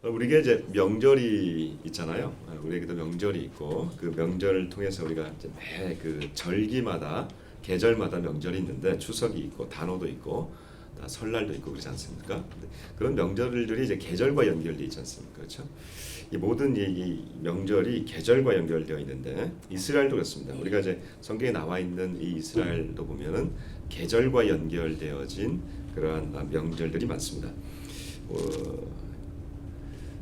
우리가 이제 명절이 있잖아요. 우리에게도 명절이 있고 그 명절을 통해서 우리가 이제 매 그 절기마다 계절마다 명절이 있는데 추석이 있고 단오도 있고 설날도 있고 그렇지 않습니까? 그런 명절들이 이제 계절과 연결돼 있지 않습니까? 그렇죠? 이 모든 이 명절이 계절과 연결되어 있는데 이스라엘도 그렇습니다. 우리가 이제 성경에 나와 있는 이 이스라엘도 보면은 계절과 연결되어진 그러한 명절들이 많습니다.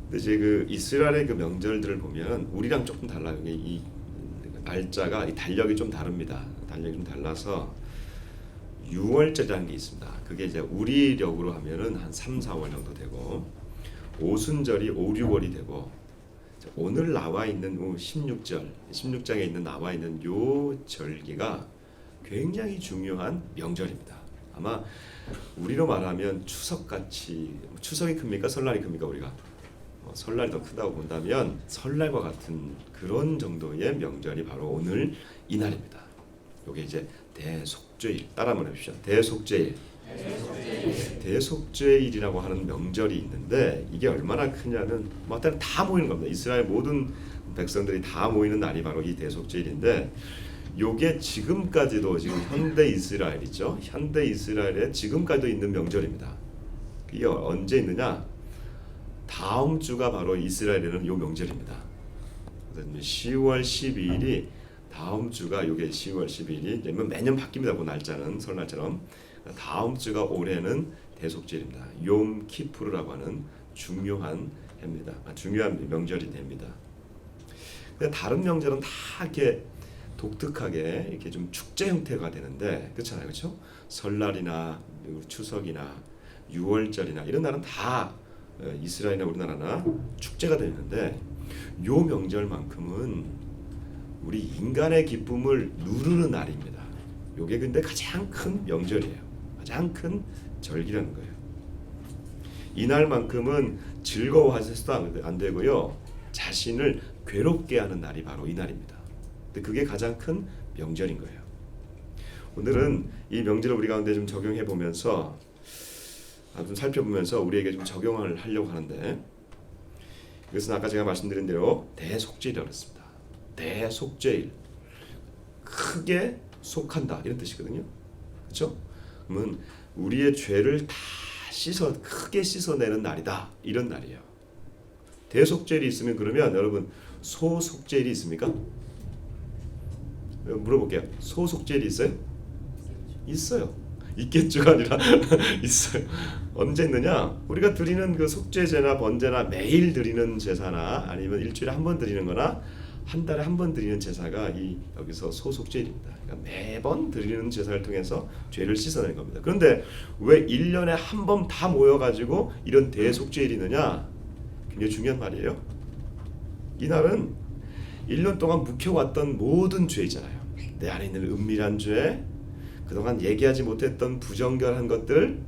근데 이제 그 이스라엘의 그 명절들을 보면 우리랑 조금 달라요. 이 날짜가 이 달력이 좀 다릅니다. 달력이 좀 달라서 6월절이라는 게 있습니다. 그게 이제 우리력으로 하면은 한 3, 4월 정도 되고 오순절이 5, 6월이 되고 오늘 나와 있는 16절, 16장에 있는 나와 있는 요 절기가 굉장히 중요한 명절입니다. 아마 우리로 말하면 추석같이 추석이 큽니까? 설날이 큽니까? 우리가 설날이 더 크다고 본다면 설날과 같은 그런 정도의 명절이 바로 오늘 이날입니다. 이게 이제 대속죄일 따라 한번 해보시죠. 대속죄일. 대속죄일이라고 하는 명절이 있는데 이게 얼마나 크냐는 다 모이는 겁니다. 이스라엘 모든 백성들이 다 모이는 날이 바로 이 대속죄일인데 요게 지금까지도 지금 현대 이스라엘이죠. 현대 이스라엘에 지금까지도 있는 명절입니다. 이게 언제 있느냐? 다음 주가 바로 이스라엘에는 요 명절입니다. 10월 12일이 다음 주가 요게 10월 12일이 매년 바뀝니다. 그 날짜는 설날처럼 다음 주가 올해는 대속죄일입니다. 욤 키푸르라고 하는 중요한 해입니다. 중요한 명절이 됩니다. 다른 명절은 다 이렇게 독특하게 이렇게 좀 축제 형태가 되는데 그렇잖아요, 그렇죠? 설날이나 추석이나 6월절이나 이런 날은 다 이스라엘이나 우리나라나 축제가 되는데 요 명절만큼은 우리 인간의 기쁨을 누르는 날입니다. 요게 근데 가장 큰 명절이에요. 가장 큰 절기라는 거예요. 이날만큼은 즐거워하셔서도 안 되고요. 자신을 괴롭게 하는 날이 바로 이 날입니다. 근데 그게 가장 큰 명절인 거예요. 오늘은 이 명절을 우리 가운데 좀 적용해 보면서 좀 살펴보면서 우리에게 좀 적용을 하려고 하는데 이것은 아까 제가 말씀드린 대로 대속죄일이라고 했습니다. 대속죄일, 크게 속한다 이런 뜻이거든요. 그렇죠? 그러면 우리의 죄를 다 크게 씻어내는 날이다 이런 날이에요. 대속죄일이 있으면 그러면 여러분 소속죄일이 있습니까? 물어볼게요. 소속죄일이 있어요? 있어요. 있겠죠가 아니라 있어요. 언제 있느냐? 우리가 드리는 그 속죄제나 번제나 매일 드리는 제사나 아니면 일주일에 한 번 드리는 거나 한 달에 한 번 드리는 제사가 여기서 소속죄일입니다. 그러니까 매번 드리는 제사를 통해서 죄를 씻어내는 겁니다. 그런데 왜 1년에 한 번 다 모여가지고 이런 대속죄일이 있느냐? 굉장히 중요한 말이에요. 이날은 1년 동안 묵혀왔던 모든 죄잖아요. 내 안에 있는 은밀한 죄, 그동안 얘기하지 못했던 부정결한 것들,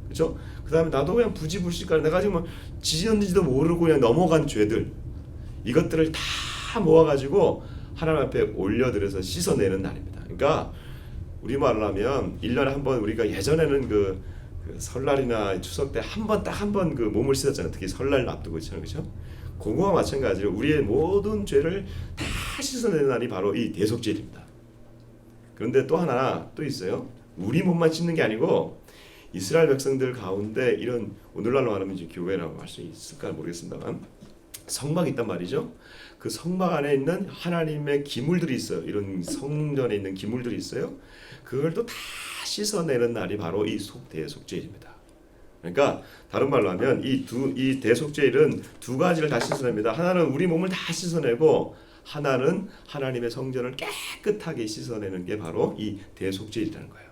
그렇죠? 그 다음에 나도 그냥 부지불식간 내가 지금 지었는지도 모르고 그냥 넘어간 죄들, 이것들을 다 모아가지고 하나님 앞에 올려드려서 씻어내는 날입니다. 그러니까 우리 말로 하면 1년에 한 번 우리가 예전에는 그 설날이나 추석 때 딱 한 번 그 몸을 씻었잖아요. 특히 설날 앞두고 있잖아요, 그렇죠? 그거와 마찬가지로 우리의 모든 죄를 다 씻어내는 날이 바로 이 대속죄일입니다. 그런데 또 하나 또 있어요. 우리 몸만 씻는 게 아니고 이스라엘 백성들 가운데 이런 오늘날로 말하면 이제 교회라고 할 수 있을까 모르겠습니다만 성막이 있단 말이죠. 그 성막 안에 있는 하나님의 기물들이 있어요. 이런 성전에 있는 기물들이 있어요. 그걸 또 다 씻어내는 날이 바로 이 대속죄일입니다. 그러니까 다른 말로 하면 이 대속죄일은 두 가지를 다 씻어냅니다. 하나는 우리 몸을 다 씻어내고 하나는 하나님의 성전을 깨끗하게 씻어내는 게 바로 이 대속죄일이라는 거예요.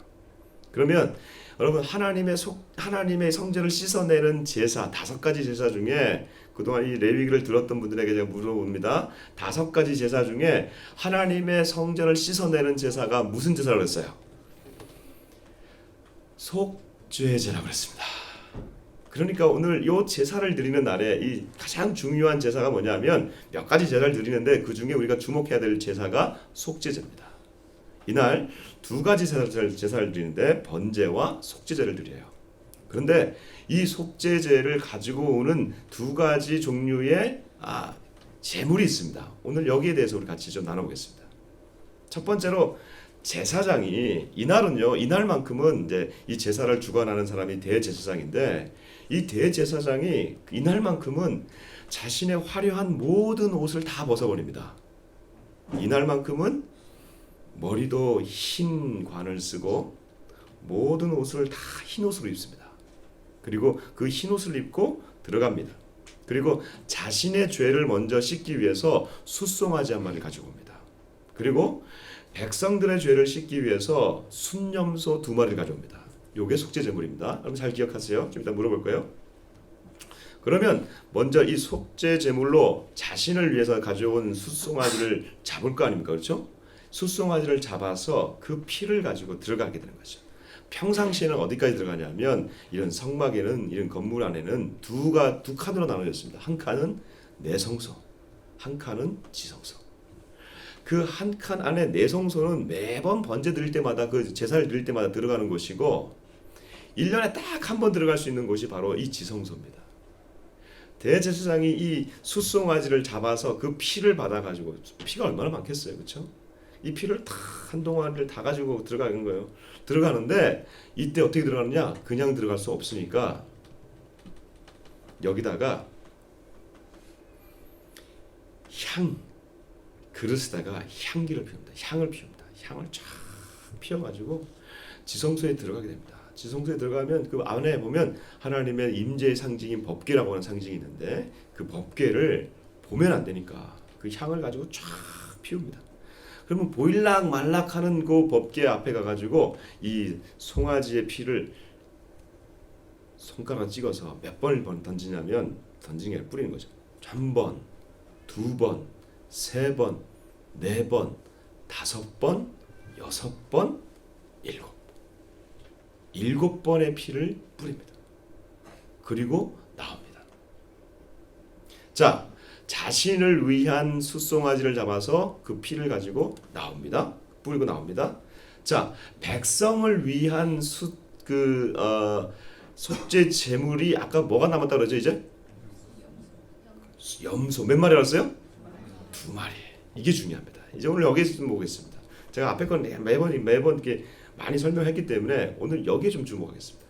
그러면 여러분 하나님의 성전을 씻어내는 제사 5가지 제사 중에 그동안 이 레위기를 들었던 분들에게 제가 물어봅니다. 5가지 제사 중에 하나님의 성전을 씻어내는 제사가 무슨 제사라고 했어요? 속죄제라고 했습니다. 그러니까 오늘 이 제사를 드리는 날에 이 가장 중요한 제사가 뭐냐면 몇 가지 제사를 드리는데 그 중에 우리가 주목해야 될 제사가 속죄제입니다. 이날 2가지 제사를 드리는데 번제와 속죄제를 드려요. 그런데 이 속죄제를 가지고 오는 두 가지 종류의 제물이 있습니다. 오늘 여기에 대해서 우리 같이 좀 나눠보겠습니다. 첫 번째로 제사장이 이날만큼은 이제 이 제사를 주관하는 사람이 대제사장인데, 이 대제사장이 이날만큼은 자신의 화려한 모든 옷을 다 벗어버립니다. 이날만큼은 머리도 흰 관을 쓰고 모든 옷을 다 흰 옷으로 입습니다. 그리고 그 흰 옷을 입고 들어갑니다. 그리고 자신의 죄를 먼저 씻기 위해서 숫송아지 한 마리 가지고 옵니다. 그리고 백성들의 죄를 씻기 위해서 순염소 2마리를 가져옵니다. 요게 속죄제물입니다. 여러분 잘 기억하세요. 좀 이따 물어볼 거예요. 그러면 먼저 이 속죄제물로 자신을 위해서 가져온 숫송아지를 잡을 거 아닙니까? 그렇죠? 숫송아지를 잡아서 그 피를 가지고 들어가게 되는 거죠. 평상시에는 어디까지 들어가냐면 이런 성막에는, 이런 건물 안에는 두 칸으로 나눠졌습니다. 한 칸은 내성소, 한 칸은 지성소. 그 한 칸 안에 내성소는 매번 번제 드릴 때마다, 그 제사를 드릴 때마다 들어가는 곳이고, 1년에 딱 한 번 들어갈 수 있는 곳이 바로 이 지성소입니다. 대제사장이 이 숫송아지를 잡아서 그 피를 받아가지고, 피가 얼마나 많겠어요, 그렇죠? 이 피를 다 한동안을 다 가지고 들어가는 거예요. 들어가는데 이때 어떻게 들어가느냐? 그냥 들어갈 수 없으니까 여기다가 그릇에다가 향기를 피웁니다. 향을 피웁니다. 향을 쫙 피워가지고 지성소에 들어가게 됩니다. 지성소에 들어가면 그 안에 보면 하나님의 임재의 상징인 법궤라고 하는 상징이 있는데, 그 법궤를 보면 안 되니까 그 향을 가지고 쫙 피웁니다. 그러면 보일락 말락하는 그 법궤 앞에 가가지고 이 송아지의 피를 손가락 찍어서 몇 번을 던지냐면, 던지는 게 뿌리는 거죠. 1번, 2번, 3번, 4번, 5번, 6번, 7번의 피를 뿌립니다. 그리고 나옵니다. 자, 자신을 위한 숫송아지를 잡아서 그 피를 가지고 나옵니다. 뿌리고 나옵니다. 자, 백성을 위한 속죄 제물이 아까 뭐가 남았다 그러죠? 이제 염소 몇 마리 알았어요? 2마리. 이게 중요합니다. 이제 오늘 여기에서 좀 보겠습니다. 제가 앞에 건 매번 이렇게 많이 설명했기 때문에 오늘 여기에 좀 주목하겠습니다.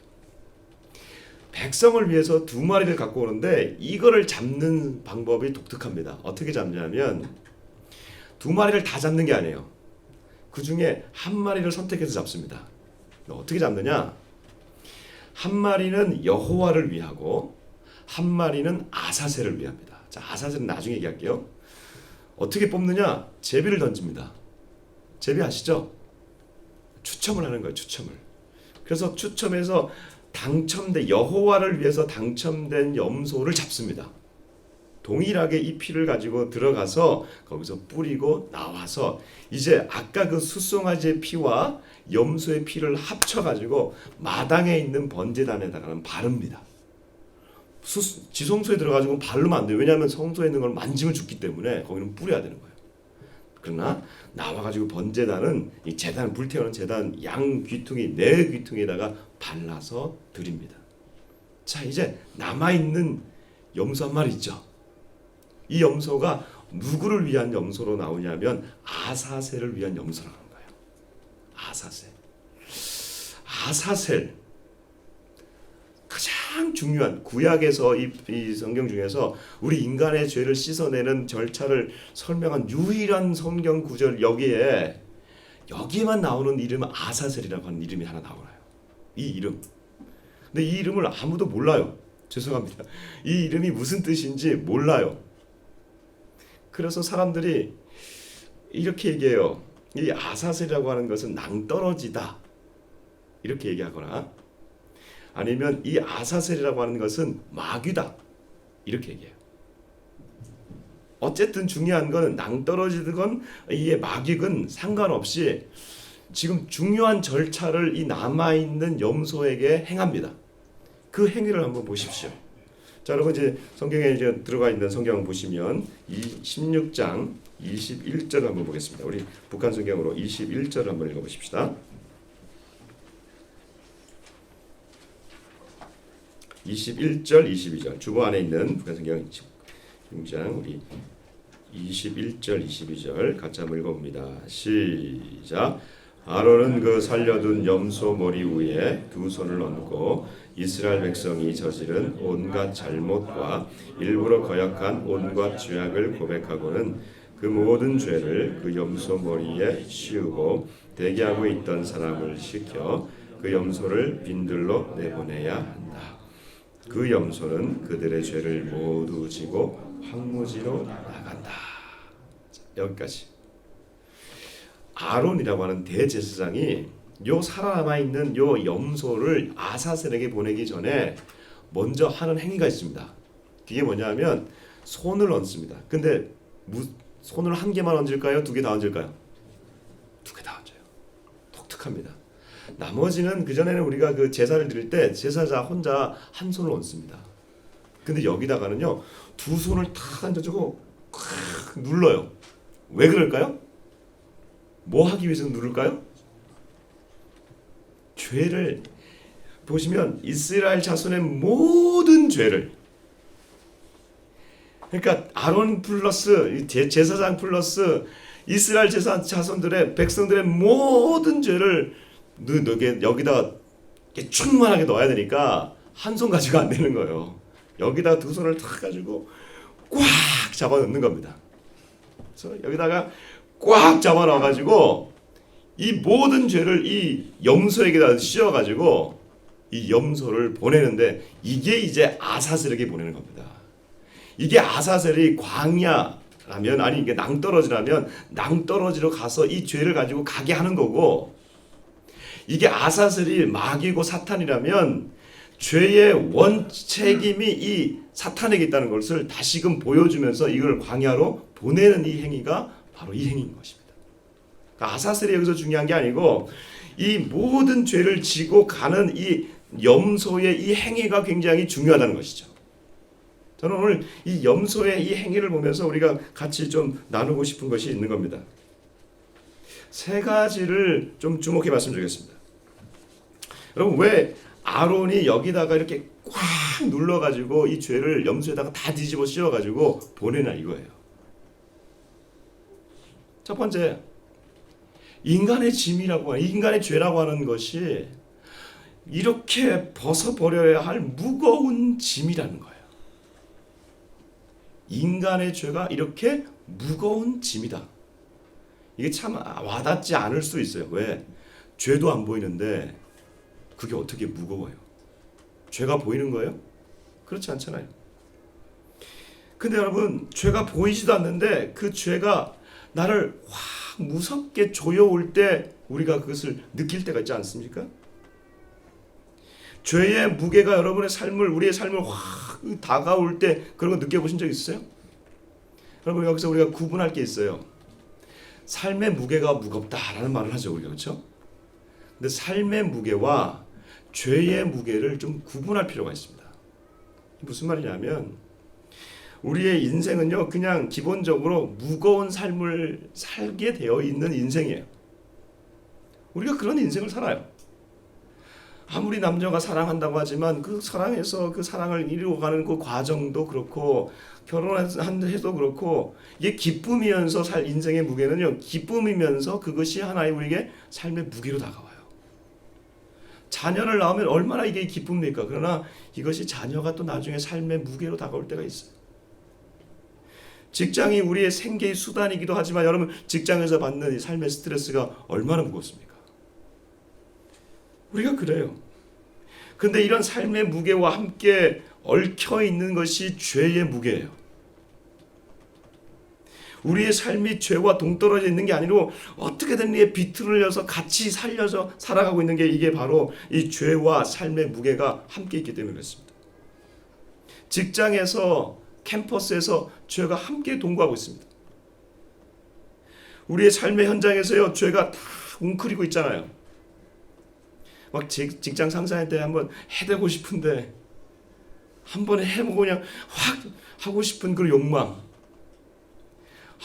백성을 위해서 2마리를 갖고 오는데, 이거를 잡는 방법이 독특합니다. 어떻게 잡냐면 2마리를 다 잡는 게 아니에요. 그 중에 1마리를 선택해서 잡습니다. 어떻게 잡느냐? 1마리는 여호와를 위하고 1마리는 아사셀을 위합니다. 자, 아사셀은 나중에 얘기할게요. 어떻게 뽑느냐? 제비를 던집니다. 제비 아시죠? 추첨을 하는 거예요. 추첨을. 그래서 추첨해서 여호와를 위해서 당첨된 염소를 잡습니다. 동일하게 이 피를 가지고 들어가서 거기서 뿌리고 나와서 이제 아까 그 숫송아지의 피와 염소의 피를 합쳐가지고 마당에 있는 번제단에다가는 바릅니다. 지성소에 들어가지고 바르면 안 돼요. 왜냐하면 성소에 있는 걸 만지면 죽기 때문에 거기는 뿌려야 되는 거예요. 그러나 나와가지고 번제단은 이 제단, 불태우는 제단 양 귀퉁이, 네 귀퉁이에다가 발라서 드립니다. 자, 이제 남아있는 염소 1마리 있죠. 이 염소가 누구를 위한 염소로 나오냐면 아사셀을 위한 염소라는 거예요. 아사셀. 가장 중요한 구약에서 이 성경 중에서 우리 인간의 죄를 씻어내는 절차를 설명한 유일한 성경 구절, 여기에만 나오는 이름은 아사셀이라고 하는 이름이 하나 나와요. 이 이름. 근데 이 이름을 아무도 몰라요. 죄송합니다. 이 이름이 무슨 뜻인지 몰라요. 그래서 사람들이 이렇게 얘기해요. 이 아사셀이라고 하는 것은 낭떠러지다. 이렇게 얘기하거나, 아니면 이 아사셀이라고 하는 것은 마귀다. 이렇게 얘기해요. 어쨌든 중요한 건 낭떠러지든 이게 마귀든 상관없이 지금 중요한 절차를 이 남아있는 염소에게 행합니다. 그 행위를 한번 보십시오. 자, 여러분 이제 성경에 이제 들어가 있는 성경 보시면 이 16장 21절을 한번 보겠습니다. 우리 북한 성경으로 21절을 한번 읽어보십시다. 21절 22절 주보 안에 있는 북한성경 6장 우리 21절 22절 같이 한번 읽어봅니다. 시작. 아론은 그 살려둔 염소 머리 위에 두 손을 얹고 이스라엘 백성이 저지른 온갖 잘못과 일부러 거역한 온갖 죄악을 고백하고는 그 모든 죄를 그 염소 머리에 씌우고 대기하고 있던 사람을 시켜 그 염소를 빈들로 내보내야 한다. 그 염소는 그들의 죄를 모두 지고 황무지로 나간다. 자, 여기까지. 아론이라고 하는 대제사장이 요 살아남아 있는 요 염소를 아사셀에게 보내기 전에 먼저 하는 행위가 있습니다. 그게 뭐냐면 손을 얹습니다. 근데 손을 한 개만 얹을까요? 두 개 다 얹을까요? 두 개 다 얹어요. 독특합니다. 나머지는 그 전에는 우리가 그 제사를 드릴 때 제사자 혼자 한 손을 얹습니다. 근데 여기다가는요 두 손을 탁 얹어주고 콱 눌러요. 왜 그럴까요? 뭐 하기 위해서 누를까요? 죄를 보시면 이스라엘 자손의 모든 죄를, 그러니까 아론 플러스 제사장 플러스 이스라엘 제사 자손들의 백성들의 모든 죄를 여기다가 충만하게 넣어야 되니까 한 손 가지고 안 되는 거예요. 여기다 두 손을 탁 가지고 꽉 잡아 넣는 겁니다. 그래서 여기다가 꽉 잡아 넣어 가지고 이 모든 죄를 이 염소에게다 씌워 가지고 이 염소를 보내는데, 이게 이제 아사셀에게 보내는 겁니다. 이게 아사셀이 광야라면, 아니 이게 낭떠러지라면 낭떠러지로 가서 이 죄를 가지고 가게 하는 거고, 이게 아사셀이 마귀고 사탄이라면 죄의 원책임이 이 사탄에게 있다는 것을 다시금 보여주면서 이걸 광야로 보내는 이 행위가 바로 이 행위인 것입니다. 그러니까 아사셀이 여기서 중요한 게 아니고 이 모든 죄를 지고 가는 이 염소의 이 행위가 굉장히 중요하다는 것이죠. 저는 오늘 이 염소의 이 행위를 보면서 우리가 같이 좀 나누고 싶은 것이 있는 겁니다. 세 가지를 좀 주목해 봤으면 좋겠습니다. 여러분, 왜 아론이 여기다가 이렇게 꽉 눌러가지고 이 죄를 염소에다가 다 뒤집어 씌워가지고 보내나 이거예요. 첫 번째, 인간의 짐이라고 하는, 인간의 죄라고 하는 것이 이렇게 벗어버려야 할 무거운 짐이라는 거예요. 인간의 죄가 이렇게 무거운 짐이다. 이게 참 와닿지 않을 수 있어요. 왜? 죄도 안 보이는데 그게 어떻게 무거워요? 죄가 보이는 거예요? 그렇지 않잖아요. 근데 여러분, 죄가 보이지도 않는데 그 죄가 나를 확 무섭게 조여올 때 우리가 그것을 느낄 때가 있지 않습니까? 죄의 무게가 여러분의 삶을, 우리의 삶을 확 다가올 때 그런 거 느껴보신 적 있어요? 여러분, 여기서 우리가 구분할 게 있어요. 삶의 무게가 무겁다라는 말을 하죠, 우리가. 그렇죠? 근데 삶의 무게와 죄의 무게를 좀 구분할 필요가 있습니다. 무슨 말이냐면, 우리의 인생은요 그냥 기본적으로 무거운 삶을 살게 되어 있는 인생이에요. 우리가 그런 인생을 살아요. 아무리 남녀가 사랑한다고 하지만 그 사랑에서 그 사랑을 이루어가는 그 과정도 그렇고, 결혼해도 그렇고, 이게 기쁨이면서 살 인생의 무게는요, 기쁨이면서 그것이 하나의 우리에게 삶의 무게로 다가와요. 자녀를 낳으면 얼마나 이게 기쁩니까? 그러나 이것이 자녀가 또 나중에 삶의 무게로 다가올 때가 있어요. 직장이 우리의 생계의 수단이기도 하지만 여러분, 직장에서 받는 이 삶의 스트레스가 얼마나 무겁습니까? 우리가 그래요. 근데 이런 삶의 무게와 함께 얽혀 있는 것이 죄의 무게예요. 우리의 삶이 죄와 동떨어져 있는 게 아니고 어떻게든 이에 비틀려서 같이 살려서 살아가고 있는 게, 이게 바로 이 죄와 삶의 무게가 함께 있기 때문에 그렇습니다. 직장에서, 캠퍼스에서 죄가 함께 동거하고 있습니다. 우리의 삶의 현장에서요, 죄가 다 웅크리고 있잖아요. 막 직장 상사한테 한번 해대고 싶은데, 한번 해보고 그냥 확 하고 싶은 그 욕망,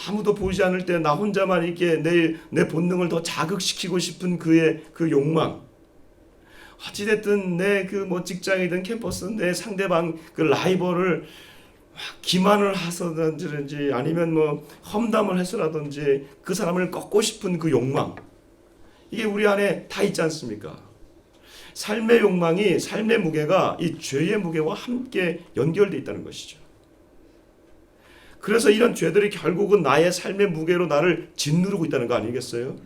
아무도 보지 않을 때 나 혼자만 이렇게 내 본능을 더 자극시키고 싶은 그의 그 욕망, 어찌됐든 내 그 뭐 직장이든 캠퍼스든 내 상대방 그 라이벌을 기만을 하서든지 아니면 뭐 험담을 해서라든지 그 사람을 꺾고 싶은 그 욕망, 이게 우리 안에 다 있지 않습니까? 삶의 욕망이, 삶의 무게가 이 죄의 무게와 함께 연결되어 있다는 것이죠. 그래서 이런 죄들이 결국은 나의 삶의 무게로 나를 짓누르고 있다는 거 아니겠어요?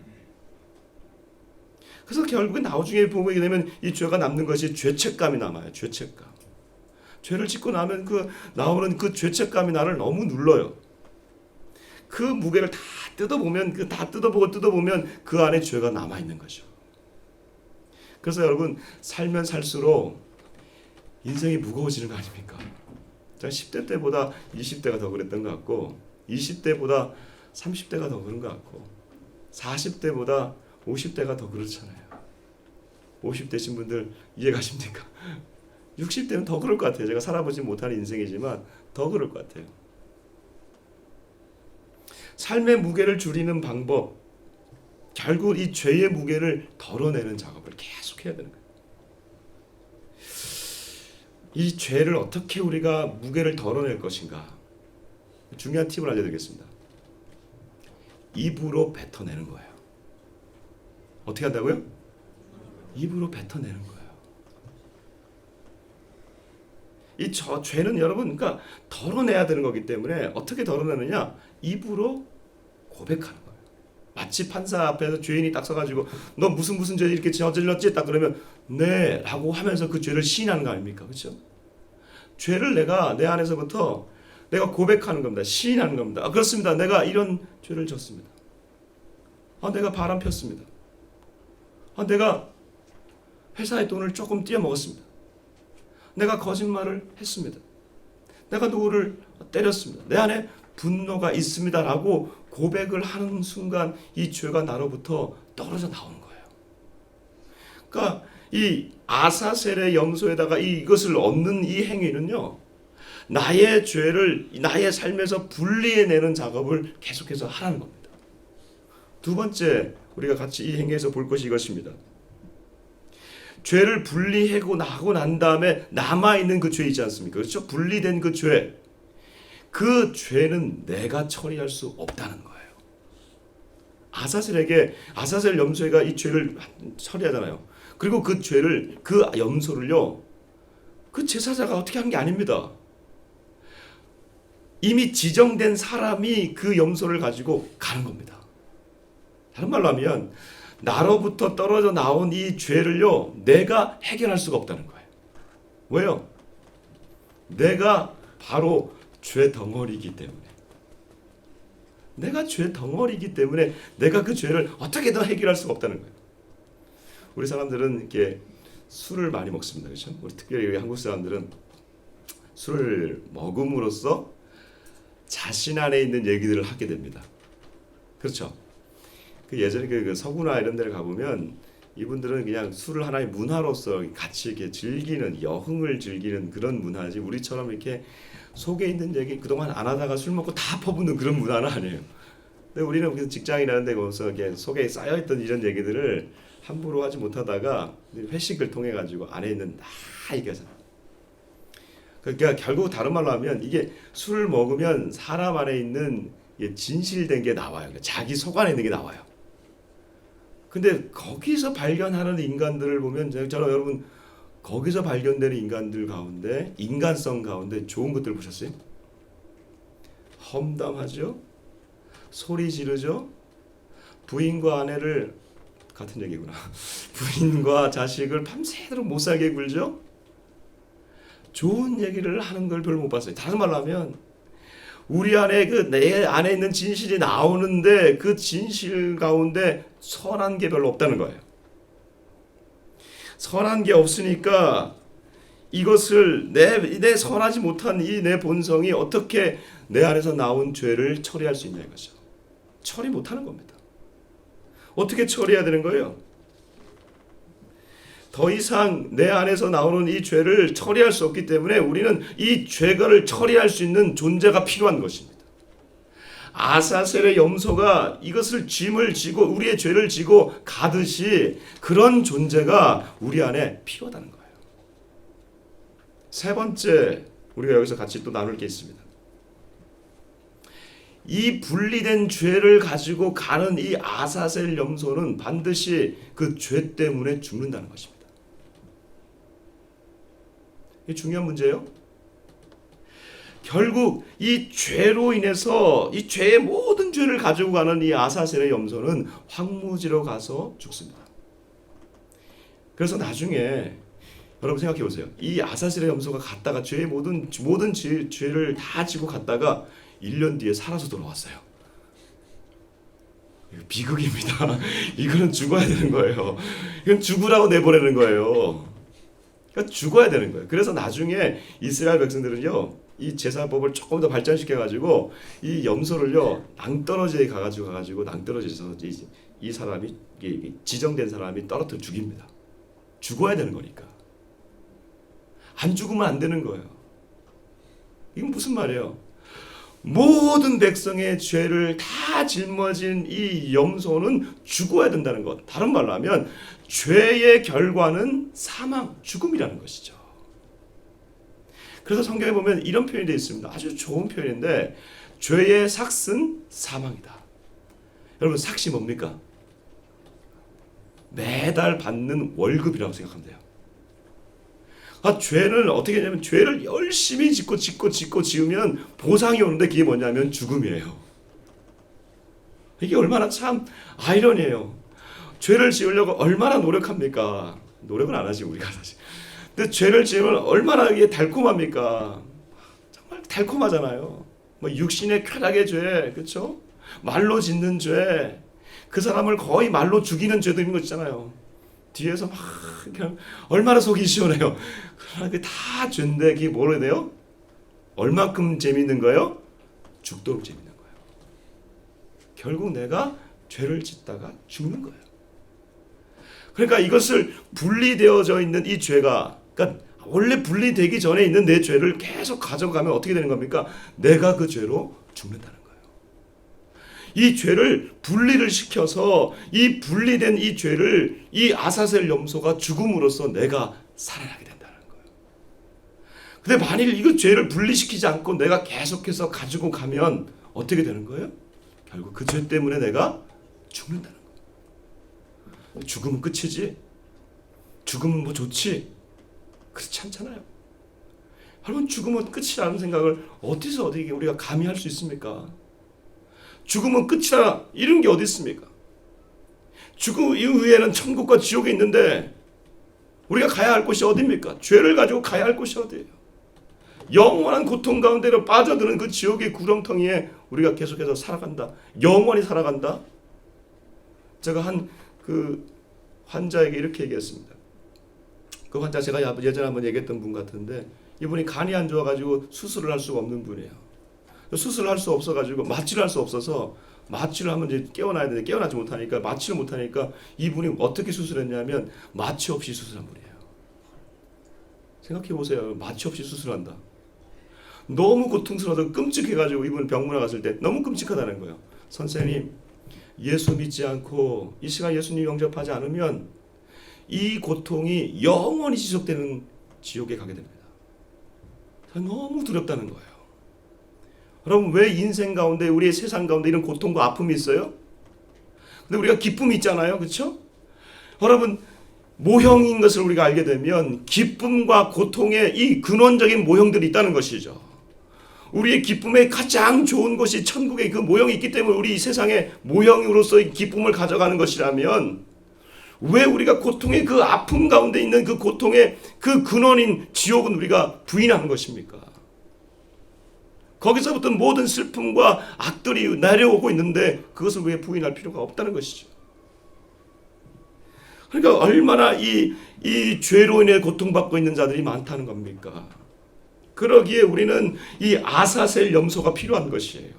그래서 결국에 나중에 보게 되면 이 죄가 남는 것이 죄책감이 남아요. 죄책감. 죄를 짓고 나면 그 나오는 그 죄책감이 나를 너무 눌러요. 그 무게를 다 뜯어보면, 다 뜯어보면 그 안에 죄가 남아 있는 거죠. 그래서 여러분, 살면 살수록 인생이 무거워지는 거 아닙니까? 제가 10대 때보다 20대가 더 그랬던 것 같고, 20대보다 30대가 더 그런 것 같고, 40대보다 50대가 더 그렇잖아요. 50대신 분들 이해 가십니까? 60대는 더 그럴 것 같아요. 제가 살아보지 못하는 인생이지만 더 그럴 것 같아요. 삶의 무게를 줄이는 방법, 결국 이 죄의 무게를 덜어내는 작업을 계속 해야 되는 거예요. 이 죄를 어떻게 우리가 무게를 덜어낼 것인가? 중요한 팁을 알려드리겠습니다. 입으로 뱉어내는 거예요. 어떻게 한다고요? 입으로 뱉어내는 거예요. 이 죄는 여러분, 그러니까 덜어내야 되는 거기 때문에 어떻게 덜어내느냐? 입으로 고백하는 거예요. 마치 판사 앞에서 죄인이 딱 서가지고 너 무슨 죄 이렇게 저질렀지? 딱 그러면 네 라고 하면서 그 죄를 시인하는 거 아닙니까? 그렇죠? 죄를 내가 내 안에서부터 내가 고백하는 겁니다. 시인하는 겁니다. 그렇습니다. 내가 이런 죄를 졌습니다. 내가 바람 폈습니다. 내가 회사의 돈을 조금 띄어먹었습니다. 내가 거짓말을 했습니다. 내가 누구를 때렸습니다. 내 안에 분노가 있습니다라고 고백을 하는 순간 이 죄가 나로부터 떨어져 나오는 거예요. 그러니까 이 아사셀의 염소에다가 이것을 얻는 이 행위는요, 나의 죄를 나의 삶에서 분리해내는 작업을 계속해서 하라는 겁니다. 두 번째 우리가 같이 이 행위에서 볼 것이 이것입니다. 죄를 분리하고 나고 난 다음에 남아있는 그 죄 있지 않습니까? 그렇죠? 분리된 그 죄. 그 죄는 내가 처리할 수 없다는 거예요. 아사셀 염소가 이 죄를 처리하잖아요. 그리고 그 죄를, 그 염소를요, 그 제사자가 어떻게 한 게 아닙니다. 이미 지정된 사람이 그 염소를 가지고 가는 겁니다. 다른 말로 하면 나로부터 떨어져 나온 이 죄를요, 내가 해결할 수가 없다는 거예요. 왜요? 내가 바로 죄 덩어리이기 때문에. 내가 죄 덩어리이기 때문에 내가 그 죄를 어떻게든 해결할 수가 없다는 거예요. 우리 사람들은 이렇게 술을 많이 먹습니다. 그렇죠? 우리 특별히 우리 한국 사람들은 술을 먹음으로써 자신 안에 있는 얘기들을 하게 됩니다. 그렇죠? 예전에 그 서구나 이런 데를 가보면 이분들은 그냥 술을 하나의 문화로서 같이 이렇게 즐기는, 여흥을 즐기는 그런 문화지, 우리처럼 이렇게 속에 있는 얘기 그동안 안 하다가 술 먹고 다 퍼붓는 그런 문화는 아니에요. 근데 우리는 직장이라는 데 가서 이렇게 속에 쌓여있던 이런 얘기들을 함부로 하지 못하다가 회식을 통해 가지고 안에 있는 다 얘기하잖아요. 그러니까 결국 다른 말로 하면 이게 술을 먹으면 사람 안에 있는 진실된 게 나와요. 자기 속 안에 있는 게 나와요. 근데 거기서 발견하는 인간들을 보면 저는 여러분 거기서 발견되는 인간들 가운데, 인간성 가운데 좋은 것들 보셨어요? 험담하죠? 소리 지르죠? 부인과 아내를, 같은 얘기구나. 부인과 자식을 밤새도록 못 살게 굴죠? 좋은 얘기를 하는 걸 별로 못 봤어요. 다른 말로 하면 우리 안에 내 안에 있는 진실이 나오는데 그 진실 가운데 선한 게 별로 없다는 거예요. 선한 게 없으니까 이것을 내 선하지 못한 이 내 본성이 어떻게 내 안에서 나온 죄를 처리할 수 있냐 이거죠. 처리 못하는 겁니다. 어떻게 처리해야 되는 거예요? 더 이상 내 안에서 나오는 이 죄를 처리할 수 없기 때문에 우리는 이 죄를 처리할 수 있는 존재가 필요한 것입니다. 아사셀의 염소가 이것을 짐을 지고 우리의 죄를 지고 가듯이 그런 존재가 우리 안에 필요하다는 거예요. 세 번째, 우리가 여기서 같이 또 나눌 게 있습니다. 이 분리된 죄를 가지고 가는 이 아사셀 염소는 반드시 그 죄 때문에 죽는다는 것입니다. 이게 중요한 문제예요. 결국 이 죄로 인해서 이 죄의 모든 죄를 가지고 가는 이 아사셀의 염소는 황무지로 가서 죽습니다. 그래서 나중에 여러분 생각해 보세요. 이 아사셀의 염소가 갔다가 죄의 모든 죄를 다 지고 갔다가 1년 뒤에 살아서 돌아왔어요. 비극입니다. 이거는 죽어야 되는 거예요. 이건 죽으라고 내보내는 거예요. 그러니까 죽어야 되는 거예요. 그래서 나중에 이스라엘 백성들은요, 이 제사법을 조금 더 발전시켜가지고 이 염소를요 낭떠러지에 가가지고 낭떠러지에서 이 사람이 지정된 사람이 떨어뜨려 죽입니다. 죽어야 되는 거니까. 안 죽으면 안 되는 거예요. 이건 무슨 말이에요? 모든 백성의 죄를 다 짊어진 이 염소는 죽어야 된다는 것. 다른 말로 하면 죄의 결과는 사망, 죽음이라는 것이죠. 그래서 성경에 보면 이런 표현이 되어 있습니다. 아주 좋은 표현인데 죄의 삭은 사망이다. 여러분 삭이 뭡니까? 매달 받는 월급이라고 생각하면 돼요. 죄는 어떻게 되냐면 죄를 열심히 짓고 지으면 보상이 오는데 그게 뭐냐면 죽음이에요. 이게 얼마나 참 아이러니해요. 죄를 지으려고 얼마나 노력합니까? 노력은 안 하지 우리가 사실. 근데 죄를 지으면 얼마나 이게 달콤합니까? 정말 달콤하잖아요. 뭐 육신의 쾌락의 죄, 그렇죠? 말로 짓는 죄, 그 사람을 거의 말로 죽이는 죄도 있는 거 있잖아요. 뒤에서 막 그냥 얼마나 속이 시원해요. 그러나 그게 다 죄인데 그게 뭐라 해야 돼요? 얼마큼 재밌는 거예요? 죽도록 재밌는 거예요. 결국 내가 죄를 짓다가 죽는 거예요. 그러니까 이것을 분리되어져 있는 이 죄가, 그러니까 원래 분리되기 전에 있는 내 죄를 계속 가져가면 어떻게 되는 겁니까? 내가 그 죄로 죽는다는 거예요. 이 죄를 분리를 시켜서 이 분리된 이 죄를 이 아사셀 염소가 죽음으로써 내가 살아나게 된다는 거예요. 근데 만일 이거 죄를 분리시키지 않고 내가 계속해서 가지고 가면 어떻게 되는 거예요? 결국 그 죄 때문에 내가 죽는다는 거예요. 죽으면 끝이지. 죽으면 뭐 좋지. 그렇지 않잖아요. 여러분 죽으면 끝이라는 생각을 어디서 어디 우리가 감히 할 수 있습니까? 죽으면 끝이다 이런 게 어디 있습니까? 죽음 이후에는 천국과 지옥이 있는데 우리가 가야 할 곳이 어디입니까? 죄를 가지고 가야 할 곳이 어디예요? 영원한 고통 가운데로 빠져드는 그 지옥의 구렁텅이에 우리가 계속해서 살아간다. 영원히 살아간다. 제가 한 그 환자에게 이렇게 얘기했습니다. 그 환자 제가 예전에 한번 얘기했던 분 같은데 이분이 간이 안 좋아가지고 수술을 할 수가 없는 분이에요. 수술을 할 수 없어가지고 마취를 할 수 없어서 마취를 하면 이제 깨어나야 되는데 깨어나지 못하니까 마취를 못하니까 이분이 어떻게 수술했냐면 마취 없이 수술한 분이에요. 생각해보세요. 마취 없이 수술한다. 너무 고통스러워서 끔찍해가지고 이분 병문안 갔을 때 너무 끔찍하다는 거예요. 선생님 예수 믿지 않고 이 시간 예수님 영접하지 않으면 이 고통이 영원히 지속되는 지옥에 가게 됩니다. 너무 두렵다는 거예요. 여러분 왜 인생 가운데 우리의 세상 가운데 이런 고통과 아픔이 있어요? 근데 우리가 기쁨이 있잖아요. 그렇죠? 여러분 모형인 것을 우리가 알게 되면 기쁨과 고통의 이 근원적인 모형들이 있다는 것이죠. 우리의 기쁨의 가장 좋은 것이 천국의 그 모형이 있기 때문에 우리 이 세상의 모형으로서의 기쁨을 가져가는 것이라면 왜 우리가 고통의 그 아픔 가운데 있는 그 고통의 그 근원인 지옥은 우리가 부인하는 것입니까? 거기서부터 모든 슬픔과 악들이 내려오고 있는데 그것을 왜 부인할 필요가 없다는 것이죠. 그러니까 얼마나 이 죄로 인해 고통받고 있는 자들이 많다는 겁니까? 그러기에 우리는 이 아사셀 염소가 필요한 것이에요.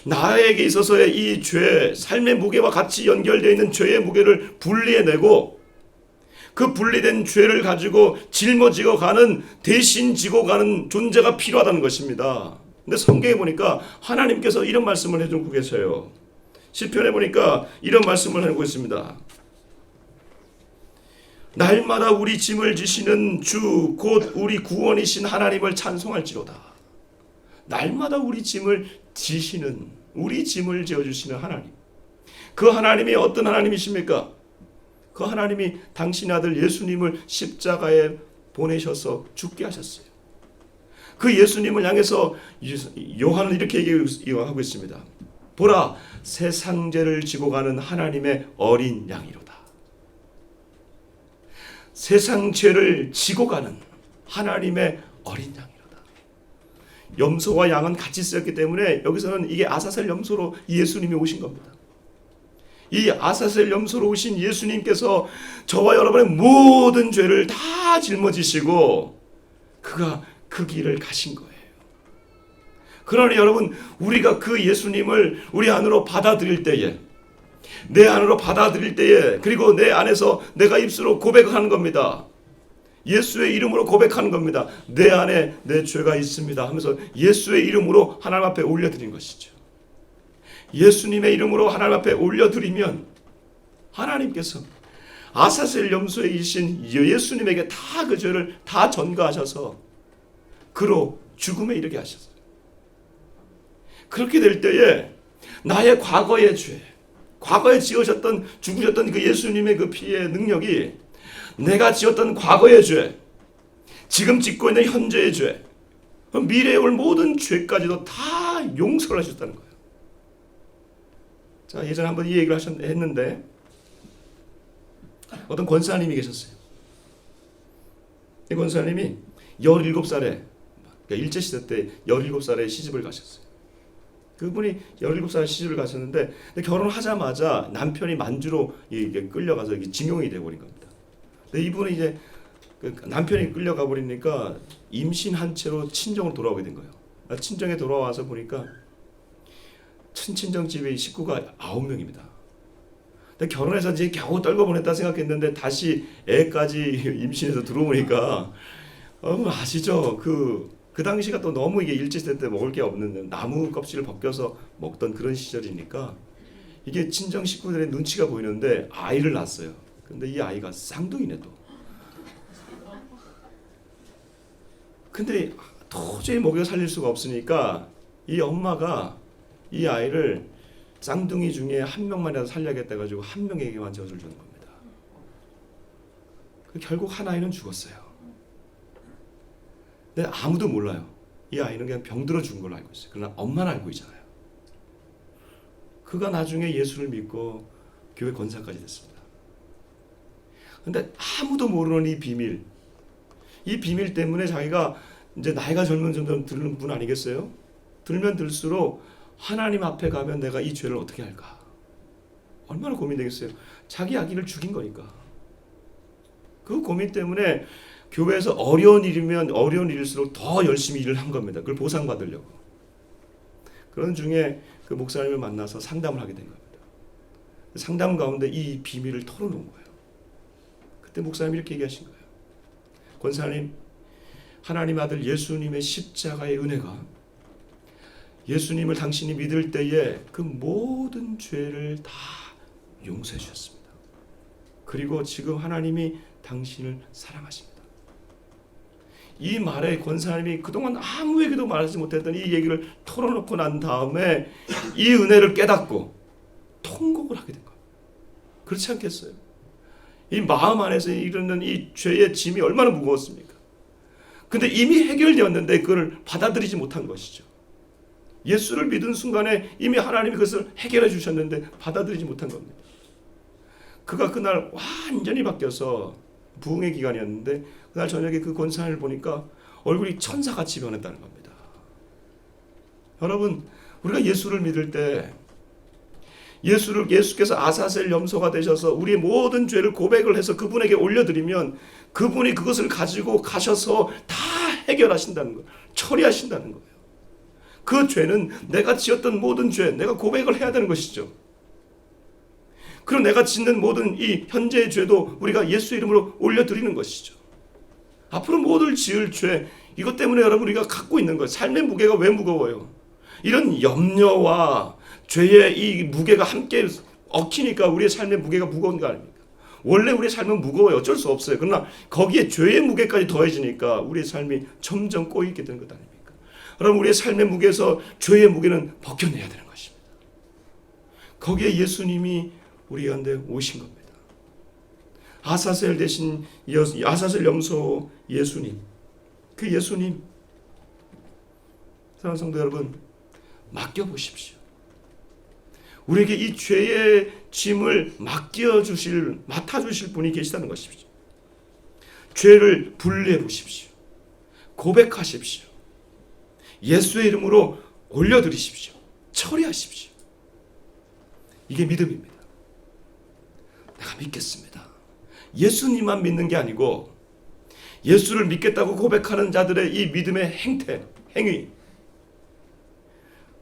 나에게 있어서의 이 죄, 삶의 무게와 같이 연결되어 있는 죄의 무게를 분리해내고 그 분리된 죄를 가지고 짊어지고 가는, 대신 지고 가는 존재가 필요하다는 것입니다. 근데 성경에 보니까 하나님께서 이런 말씀을 해주고 계세요. 시편에 보니까 이런 말씀을 하고 있습니다. 날마다 우리 짐을 지시는 주 곧 우리 구원이신 하나님을 찬송할지로다. 날마다 우리 짐을 지시는, 우리 짐을 지어주시는 하나님. 그 하나님이 어떤 하나님이십니까? 그 하나님이 당신 아들 예수님을 십자가에 보내셔서 죽게 하셨어요. 그 예수님을 향해서 요한은 이렇게 얘기하고 있습니다. 보라, 세상 죄를 지고 가는 하나님의 어린 양이로다. 세상 죄를 지고 가는 하나님의 어린 양이로다. 염소와 양은 같이 쓰였기 때문에 여기서는 이게 아사셀 염소로 예수님이 오신 겁니다. 이 아사셀 염소로 오신 예수님께서 저와 여러분의 모든 죄를 다 짊어지시고 그가 그 길을 가신 거예요. 그러니 여러분, 우리가 그 예수님을 우리 안으로 받아들일 때에, 내 안으로 받아들일 때에, 그리고 내 안에서 내가 입술로 고백하는 겁니다. 예수의 이름으로 고백하는 겁니다. 내 안에 내 죄가 있습니다 하면서 예수의 이름으로 하나님 앞에 올려드린 것이죠. 예수님의 이름으로 하나님 앞에 올려드리면 하나님께서 아사셀 염소이신 예수님에게 다 그 죄를 다 전가하셔서 그로 죽음에 이르게 하셨어요. 그렇게 될 때에 나의 과거의 죄, 과거에 지으셨던 죽으셨던 그 예수님의 그 피의 능력이 내가 지었던 과거의 죄, 지금 짓고 있는 현재의 죄, 미래에 올 모든 죄까지도 다 용서를 하셨다는 거예요. 자, 예전에 한번 이 얘기를 했는데 어떤 권사님이 계셨어요. 이 권사님이 17살에, 그러니까 일제시대 때 17살에 시집을 가셨어요. 그분이 17살에 시집을 가셨는데 결혼하자마자 남편이 만주로 끌려가서 징용이 되어버린 겁니다. 근데 이분은 이제 남편이 끌려가 버리니까 임신한 채로 친정으로 돌아오게 된 거예요. 친정에 돌아와서 보니까 친정 집에 식구가 9명입니다. 근데 결혼해서 이제 겨우 떨궈보냈다 생각했는데 다시 애까지 임신해서 들어오니까 아시죠? 그 당시가 또 너무 이게 일제시대 때 먹을 게 없는 나무 껍질을 벗겨서 먹던 그런 시절이니까 이게 친정 식구들의 눈치가 보이는데 아이를 낳았어요. 근데 이 아이가 쌍둥이네 또. 근데 도저히 먹여 살릴 수가 없으니까 이 엄마가 이 아이를 쌍둥이 중에 한 명만이라도 살려야겠다 해가지고 한 명에게만 젖을 주는 겁니다. 결국 한 아이는 죽었어요. 근데 아무도 몰라요. 이 아이는 그냥 병들어 죽은 걸로 알고 있어요. 그러나 엄마는 알고 있잖아요. 그가 나중에 예수를 믿고 교회 권사까지 됐습니다. 근데 아무도 모르는 이 비밀 때문에 자기가 이제 나이가 젊은 점점 들는 분 아니겠어요? 들면 들수록 하나님 앞에 가면 내가 이 죄를 어떻게 할까? 얼마나 고민되겠어요? 자기 아기를 죽인 거니까. 그 고민 때문에 교회에서 어려운 일이면 어려운 일일수록 더 열심히 일을 한 겁니다. 그걸 보상받으려고. 그런 중에 그 목사님을 만나서 상담을 하게 된 겁니다. 상담 가운데 이 비밀을 털어놓은 거예요. 그때 목사님이 이렇게 얘기하신 거예요. 권사님, 하나님 아들 예수님의 십자가의 은혜가 예수님을 당신이 믿을 때에 그 모든 죄를 다 용서해 주셨습니다. 그리고 지금 하나님이 당신을 사랑하십니다. 이 말에 권사님이 그동안 아무에게도 말하지 못했던 이 얘기를 털어놓고 난 다음에 이 은혜를 깨닫고 통곡을 하게 된 거예요. 그렇지 않겠어요? 이 마음 안에서 이르는 이 죄의 짐이 얼마나 무거웠습니까? 근데 이미 해결되었는데 그걸 받아들이지 못한 것이죠. 예수를 믿은 순간에 이미 하나님이 그것을 해결해 주셨는데 받아들이지 못한 겁니다. 그가 그날 완전히 바뀌어서 부흥의 기간이었는데 그날 저녁에 그 권사를 보니까 얼굴이 천사같이 변했다는 겁니다. 여러분, 우리가 예수를 믿을 때 예수께서 아사셀 염소가 되셔서 우리의 모든 죄를 고백을 해서 그분에게 올려드리면 그분이 그것을 가지고 가셔서 다 해결하신다는 거예요. 처리하신다는 거예요. 그 죄는 내가 지었던 모든 죄, 내가 고백을 해야 되는 것이죠. 그리고 내가 짓는 모든 이 현재의 죄도 우리가 예수 이름으로 올려드리는 것이죠. 앞으로 모든 지을 죄, 이것 때문에 여러분 우리가 갖고 있는 거예요. 삶의 무게가 왜 무거워요? 이런 염려와 죄의 이 무게가 함께 얽히니까 우리의 삶의 무게가 무거운 거 아닙니까? 원래 우리의 삶은 무거워요. 어쩔 수 없어요. 그러나 거기에 죄의 무게까지 더해지니까 우리의 삶이 점점 꼬이게 되는 것 아닙니까? 여러분 우리의 삶의 무게에서 죄의 무게는 벗겨내야 되는 것입니다. 거기에 예수님이 우리 가운데 오신 겁니다. 아사셀 대신 아사셀 염소 예수님, 그 예수님, 사랑하는 성도 여러분, 맡겨보십시오. 우리에게 이 죄의 짐을 맡아주실 분이 계시다는 것이죠. 죄를 분리해 보십시오. 고백하십시오. 예수의 이름으로 올려드리십시오. 처리하십시오. 이게 믿음입니다. 내가 믿겠습니다. 예수님만 믿는 게 아니고 예수를 믿겠다고 고백하는 자들의 이 믿음의 행위.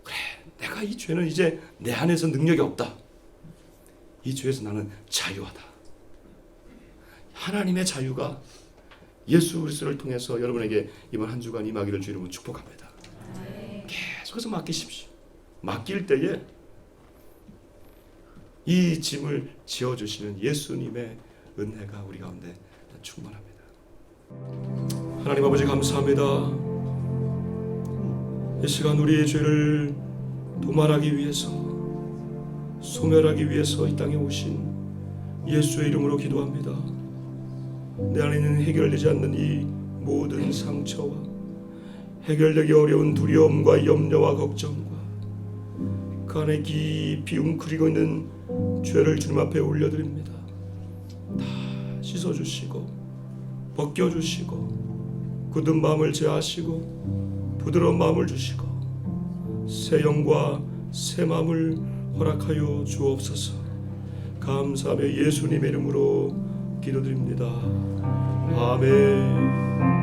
그래, 내가 이 죄는 이제 내 안에서 능력이 없다. 이 죄에서 나는 자유하다. 하나님의 자유가 예수 그리스도를 통해서 여러분에게 이번 한 주간 임하기를 주 이름으로 축복합니다. 계속해서 맡기십시오. 맡길 때에 이 짐을 지어주시는 예수님의 은혜가 우리 가운데 충만합니다. 하나님 아버지 감사합니다. 이 시간 우리의 죄를 도말하기 위해서, 소멸하기 위해서 이 땅에 오신 예수의 이름으로 기도합니다. 내 안에 있는 해결되지 않는 이 모든 상처와 해결되기 어려운 두려움과 염려와 걱정과 그 안에 깊이 웅크리고 있는 죄를 주님 앞에 올려드립니다. 다 씻어주시고 벗겨주시고 굳은 마음을 제하시고 부드러운 마음을 주시고 새 영과 새 마음을 허락하여 주옵소서. 감사하며 예수님의 이름으로 기도드립니다. 아멘.